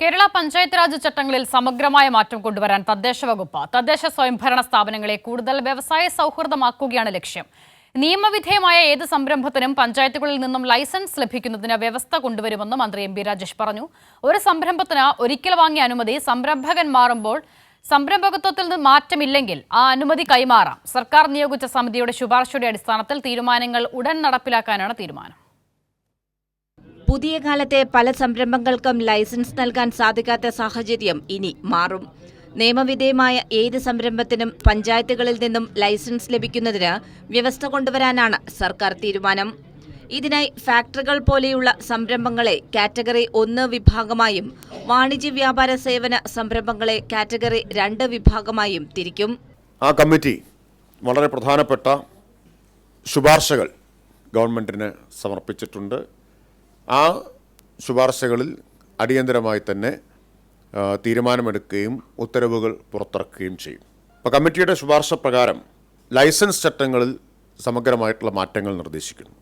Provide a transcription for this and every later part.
കേരള പഞ്ചായത്ത് രാജ് ചട്ടങ്ങളിൽ സമഗ്രമായ മാറ്റം കൊണ്ടുവരാൻ തദ്ദേശ വകുപ്പ് തദ്ദേശ സ്വയംഭരണ സ്ഥാപനങ്ങളെ കൂടുതൽ വ്യവസായ സൗഹൃദമാക്കുകയാണ് ലക്ഷ്യം. നിയമവിധേയമായ ഏത് സംരംഭത്തിനും പഞ്ചായത്തുകളിൽ നിന്നും ലൈസൻസ് ലഭിക്കുന്നതിന് വ്യവസ്ഥ കൊണ്ടുവരുമെന്ന് മന്ത്രി എം. രാജേഷ് പറഞ്ഞു. ഒരു സംരംഭത്തിന് ഒരിക്കൽ വാങ്ങിയ അനുമതി സംരംഭകൻ മാറുമ്പോൾ സംരംഭകത്വത്തിൽ നിന്ന് മാറ്റമില്ലെങ്കിൽ ആ അനുമതി കൈമാറാം. സർക്കാർ നിയോഗിച്ച സമിതിയുടെ ശുപാർശയുടെ അടിസ്ഥാനത്തിൽ തീരുമാനങ്ങൾ ഉടൻ നടപ്പിലാക്കാനാണ് തീരുമാനം. പുതിയ കാലത്തെ പല സംരംഭങ്ങൾക്കും ലൈസൻസ് നൽകാൻ സാധിക്കാത്ത സാഹചര്യം ഇനി മാറും. നിയമവിധേയമായ ഏത് സംരംഭത്തിനും പഞ്ചായത്തുകളിൽ നിന്നും ലൈസൻസ് ലഭിക്കുന്നതിന് വ്യവസ്ഥ കൊണ്ടുവരാനാണ് സർക്കാർ തീരുമാനം. ഇതിനായി ഫാക്ടറികൾ പോലെയുള്ള സംരംഭങ്ങളെ കാറ്റഗറി 1 വിഭാഗമായും വാണിജ്യ വ്യാപാര സേവന സംരംഭങ്ങളെ കാറ്റഗറി 2 വിഭാഗമായും തിരിക്കും. ആ കമ്മിറ്റി വളരെ പ്രധാനപ്പെട്ട ശുപാർശകൾ ഗവൺമെന്റിന് സമർപ്പിച്ചിട്ടുണ്ട്. ആ ശുപാർശകളിൽ അടിയന്തരമായി തന്നെ തീരുമാനമെടുക്കുകയും ഉത്തരവുകൾ പുറത്തിറക്കുകയും ചെയ്യും. അപ്പോൾ കമ്മിറ്റിയുടെ ശുപാർശ പ്രകാരം ലൈസൻസ് ചട്ടങ്ങളിൽ സമഗ്രമായിട്ടുള്ള മാറ്റങ്ങൾ നിർദ്ദേശിക്കുന്നു.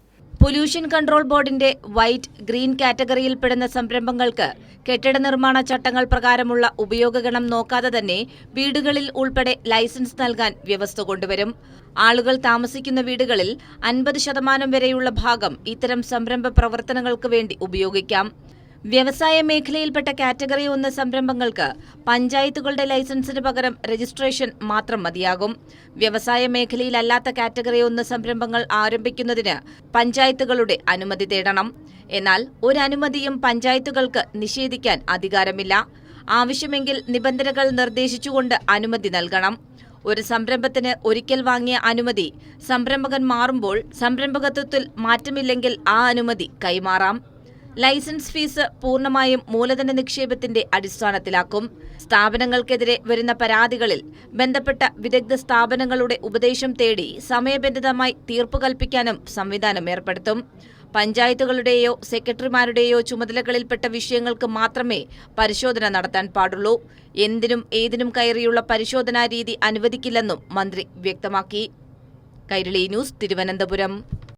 പൊല്യൂഷൻ കൺട്രോൾ ബോർഡിന്റെ വൈറ്റ്, ഗ്രീൻ കാറ്റഗറിയിൽപ്പെടുന്ന സംരംഭങ്ങൾക്ക് കെട്ടിട നിർമ്മാണ ചട്ടങ്ങൾ പ്രകാരമുള്ള ഉപയോഗഗണം നോക്കാതെ തന്നെ വീടുകളിൽ ഉൾപ്പെടെ ലൈസൻസ് നൽകാൻ വ്യവസ്ഥ കൊണ്ടുവരും. ആളുകൾ താമസിക്കുന്ന വീടുകളിൽ 50% വരെയുള്ള ഭാഗം ഇത്തരം സംരംഭ പ്രവർത്തനങ്ങൾക്ക് വേണ്ടി ഉപയോഗിക്കാം. വ്യവസായ മേഖലയിൽപ്പെട്ട കാറ്റഗറി 1 സംരംഭങ്ങൾക്ക് പഞ്ചായത്തുകളുടെ ലൈസൻസിന് പകരം രജിസ്ട്രേഷൻ മാത്രം മതിയാകും. വ്യവസായ മേഖലയിലല്ലാത്ത കാറ്റഗറി 1 സംരംഭങ്ങൾ ആരംഭിക്കുന്നതിന് പഞ്ചായത്തുകളുടെ അനുമതി തേടണം. എന്നാൽ ഒരു അനുമതിയും പഞ്ചായത്തുകൾക്ക് നിഷേധിക്കാൻ അധികാരമില്ല. ആവശ്യമെങ്കിൽ നിബന്ധനകൾ നിർദ്ദേശിച്ചുകൊണ്ട് അനുമതി നൽകണം. ഒരു സംരംഭത്തിന് ഒരിക്കൽ വാങ്ങിയ അനുമതി സംരംഭകൻ മാറുമ്പോൾ സംരംഭകത്വത്തിൽ മാറ്റമില്ലെങ്കിൽ ആ അനുമതി കൈമാറാം. ലൈസൻസ് ഫീസ് പൂർണ്ണമായും മൂലധന നിക്ഷേപത്തിന്റെ അടിസ്ഥാനത്തിലാക്കും. സ്ഥാപനങ്ങൾക്കെതിരെ വരുന്ന പരാതികളിൽ ബന്ധപ്പെട്ട വിദഗ്ധ സ്ഥാപനങ്ങളുടെ ഉപദേശം തേടി സമയബന്ധിതമായി തീർപ്പ് കൽപ്പിക്കാനും സംവിധാനം ഏർപ്പെടുത്തും. പഞ്ചായത്തുകളുടെയോ സെക്രട്ടറിമാരുടെയോ ചുമതലകളിൽപ്പെട്ട വിഷയങ്ങൾക്ക് മാത്രമേ പരിശോധന നടത്താൻ പാടുള്ളൂ. എന്തിനും ഏതിനും കയറിയുള്ള പരിശോധനാ രീതി അനുവദിക്കില്ലെന്നും മന്ത്രി വ്യക്തമാക്കി. കൈരളി ന്യൂസ്, തിരുവനന്തപുരം.